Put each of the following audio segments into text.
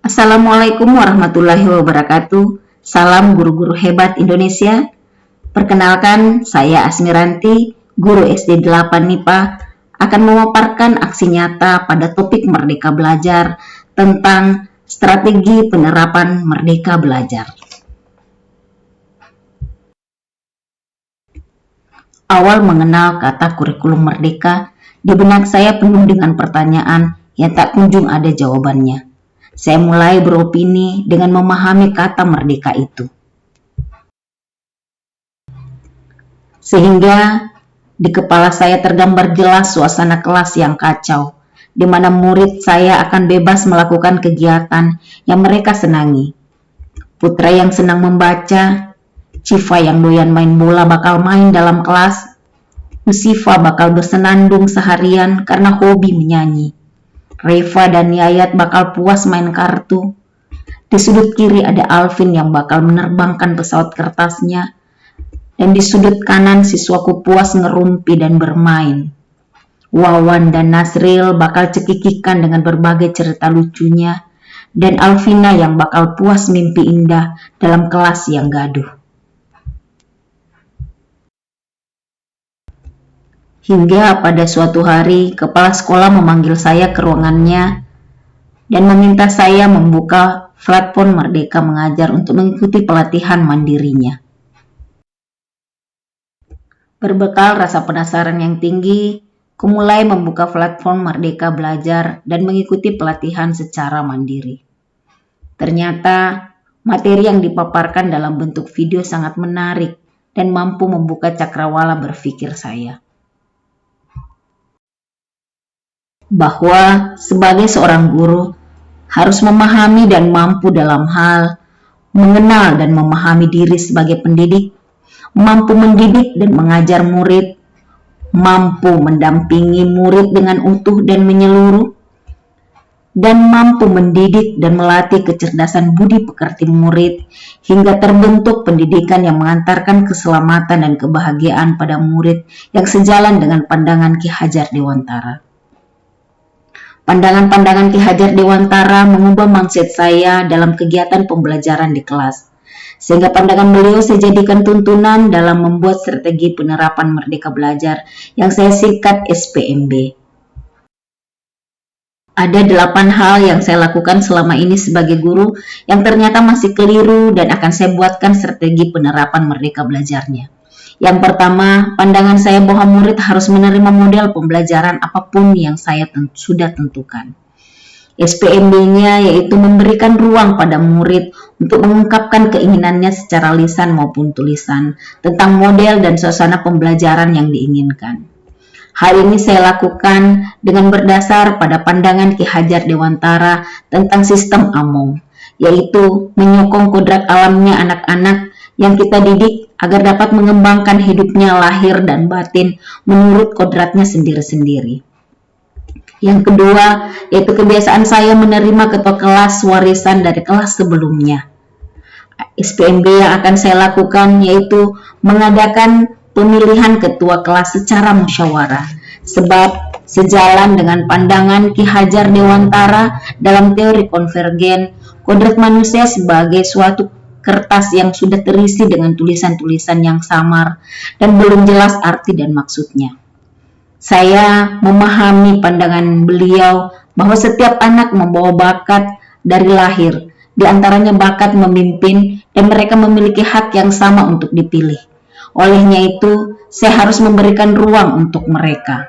Assalamualaikum warahmatullahi wabarakatuh. Salam guru-guru hebat Indonesia. Perkenalkan, saya Asmiranti, guru SD 8 MIPA, akan memaparkan aksi nyata pada topik Merdeka Belajar tentang strategi penerapan Merdeka Belajar. Awal mengenal kata kurikulum merdeka, di benak saya penuh dengan pertanyaan yang tak kunjung ada jawabannya. Saya mulai beropini dengan memahami kata merdeka itu. Sehingga di kepala saya tergambar jelas suasana kelas yang kacau, di mana murid saya akan bebas melakukan kegiatan yang mereka senangi. Putra yang senang membaca, Civa yang doyan main bola bakal main dalam kelas, Nusifa bakal bersenandung seharian karena hobi menyanyi. Reva dan Yayat bakal puas main kartu. Di sudut kiri ada Alvin yang bakal menerbangkan pesawat kertasnya. Dan di sudut kanan siswaku puas ngerumpi dan bermain. Wawan dan Nasril bakal cekikikan dengan berbagai cerita lucunya. Dan Alvina yang bakal puas mimpi indah dalam kelas yang gaduh. Hingga pada suatu hari, kepala sekolah memanggil saya ke ruangannya dan meminta saya membuka platform Merdeka Mengajar untuk mengikuti pelatihan mandirinya. Berbekal rasa penasaran yang tinggi, aku mulai membuka platform Merdeka Belajar dan mengikuti pelatihan secara mandiri. Ternyata, materi yang dipaparkan dalam bentuk video sangat menarik dan mampu membuka cakrawala berpikir saya. Bahwa sebagai seorang guru harus memahami dan mampu dalam hal mengenal dan memahami diri sebagai pendidik, mampu mendidik dan mengajar murid, mampu mendampingi murid dengan utuh dan menyeluruh, dan mampu mendidik dan melatih kecerdasan budi pekerti murid hingga terbentuk pendidikan yang mengantarkan keselamatan dan kebahagiaan pada murid yang sejalan dengan pandangan Ki Hajar Dewantara. Pandangan-pandangan Ki Hajar Dewantara mengubah mindset saya dalam kegiatan pembelajaran di kelas. Sehingga pandangan beliau saya jadikan tuntunan dalam membuat strategi penerapan Merdeka Belajar yang saya singkat SPMB. Ada 8 hal yang saya lakukan selama ini sebagai guru yang ternyata masih keliru dan akan saya buatkan strategi penerapan Merdeka Belajarnya. Yang pertama, pandangan saya bahwa murid harus menerima model pembelajaran apapun yang saya sudah tentukan. SPMB-nya yaitu memberikan ruang pada murid untuk mengungkapkan keinginannya secara lisan maupun tulisan tentang model dan suasana pembelajaran yang diinginkan. Hal ini saya lakukan dengan berdasar pada pandangan Ki Hajar Dewantara tentang sistem AMONG, yaitu menyokong kodrat alamnya anak-anak yang kita didik agar dapat mengembangkan hidupnya lahir dan batin menurut kodratnya sendiri-sendiri. Yang kedua, yaitu kebiasaan saya menerima ketua kelas warisan dari kelas sebelumnya. SPMB yang akan saya lakukan yaitu mengadakan pemilihan ketua kelas secara musyawarah, sebab sejalan dengan pandangan Ki Hajar Dewantara dalam teori konvergen, kodrat manusia sebagai suatu kertas yang sudah terisi dengan tulisan-tulisan yang samar dan belum jelas arti dan maksudnya. Saya memahami pandangan beliau bahwa setiap anak membawa bakat dari lahir, di antaranya bakat memimpin dan mereka memiliki hak yang sama untuk dipilih. Olehnya itu, saya harus memberikan ruang untuk mereka.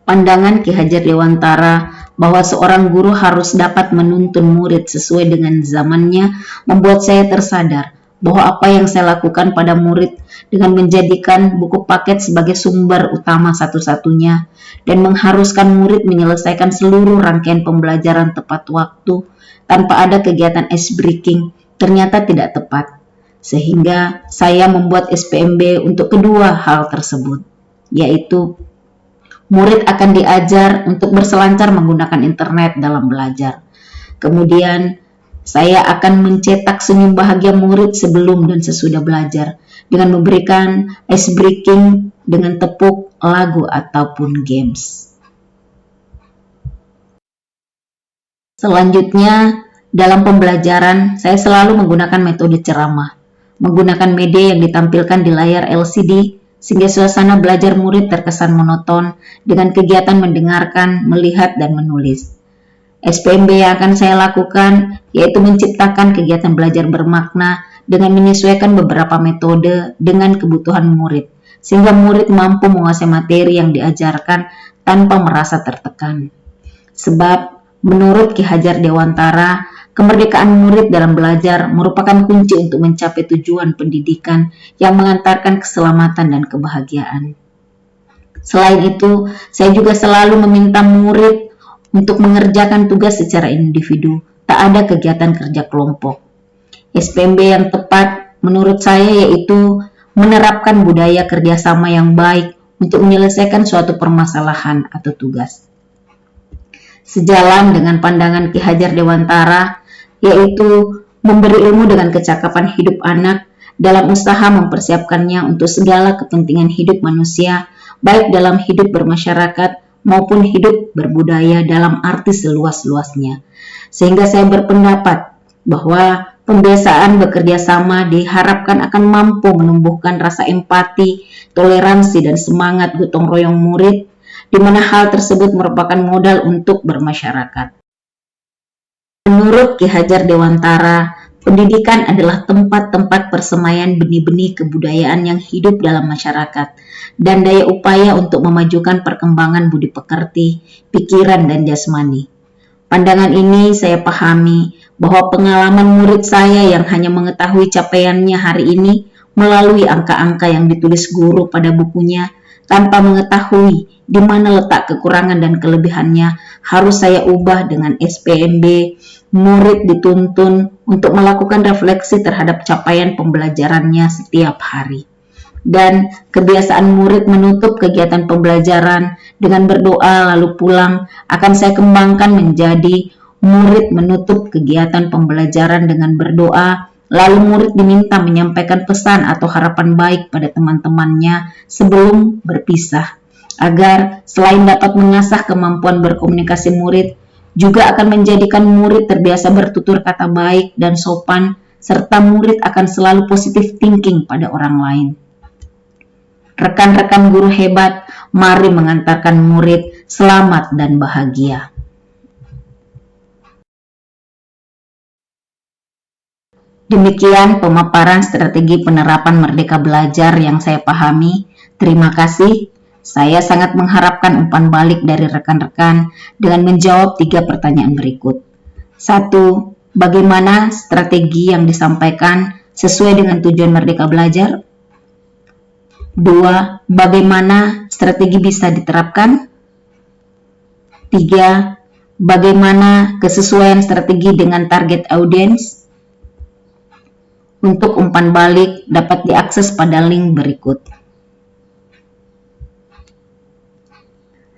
Pandangan Ki Hajar Dewantara bahwa seorang guru harus dapat menuntun murid sesuai dengan zamannya membuat saya tersadar bahwa apa yang saya lakukan pada murid dengan menjadikan buku paket sebagai sumber utama satu-satunya dan mengharuskan murid menyelesaikan seluruh rangkaian pembelajaran tepat waktu tanpa ada kegiatan ice breaking ternyata tidak tepat. Sehingga saya membuat SPMB untuk kedua hal tersebut, yaitu murid akan diajar untuk berselancar menggunakan internet dalam belajar. Kemudian, saya akan mencetak senyum bahagia murid sebelum dan sesudah belajar dengan memberikan ice breaking dengan tepuk, lagu, ataupun games. Selanjutnya, dalam pembelajaran, saya selalu menggunakan metode ceramah, menggunakan media yang ditampilkan di layar LCD, sehingga suasana belajar murid terkesan monoton dengan kegiatan mendengarkan, melihat, dan menulis. SPMB yang akan saya lakukan yaitu menciptakan kegiatan belajar bermakna dengan menyesuaikan beberapa metode dengan kebutuhan murid, sehingga murid mampu menguasai materi yang diajarkan tanpa merasa tertekan. Sebab, menurut Ki Hajar Dewantara, kemerdekaan murid dalam belajar merupakan kunci untuk mencapai tujuan pendidikan yang mengantarkan keselamatan dan kebahagiaan. Selain itu, saya juga selalu meminta murid untuk mengerjakan tugas secara individu, tak ada kegiatan kerja kelompok. SPMB yang tepat menurut saya yaitu menerapkan budaya kerjasama yang baik untuk menyelesaikan suatu permasalahan atau tugas. Sejalan dengan pandangan Ki Hajar Dewantara, yaitu memberi ilmu dengan kecakapan hidup anak dalam usaha mempersiapkannya untuk segala kepentingan hidup manusia, baik dalam hidup bermasyarakat maupun hidup berbudaya dalam arti seluas-luasnya. Sehingga saya berpendapat bahwa pembiasaan bekerja sama diharapkan akan mampu menumbuhkan rasa empati, toleransi, dan semangat gotong royong murid, di mana hal tersebut merupakan modal untuk bermasyarakat. Menurut Ki Hajar Dewantara, pendidikan adalah tempat-tempat persemaian benih-benih kebudayaan yang hidup dalam masyarakat dan daya upaya untuk memajukan perkembangan budi pekerti, pikiran, dan jasmani. Pandangan ini saya pahami bahwa pengalaman murid saya yang hanya mengetahui capaiannya hari ini melalui angka-angka yang ditulis guru pada bukunya, tanpa mengetahui di mana letak kekurangan dan kelebihannya, harus saya ubah dengan SPMB. Murid dituntun untuk melakukan refleksi terhadap capaian pembelajarannya setiap hari. Dan kebiasaan murid menutup kegiatan pembelajaran dengan berdoa lalu pulang akan saya kembangkan menjadi murid menutup kegiatan pembelajaran dengan berdoa, lalu murid diminta menyampaikan pesan atau harapan baik pada teman-temannya sebelum berpisah, agar selain dapat mengasah kemampuan berkomunikasi murid, juga akan menjadikan murid terbiasa bertutur kata baik dan sopan, serta murid akan selalu positive thinking pada orang lain. Rekan-rekan guru hebat, mari mengantarkan murid selamat dan bahagia. Demikian pemaparan strategi penerapan Merdeka Belajar yang saya pahami. Terima kasih. Saya sangat mengharapkan umpan balik dari rekan-rekan dengan menjawab 3 pertanyaan berikut. 1. Bagaimana strategi yang disampaikan sesuai dengan tujuan Merdeka Belajar? 2. Bagaimana strategi bisa diterapkan? 3. Bagaimana kesesuaian strategi dengan target audiens? Untuk umpan balik dapat diakses pada link berikut.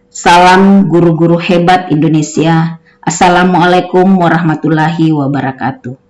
Salam guru-guru hebat Indonesia. Assalamualaikum warahmatullahi wabarakatuh.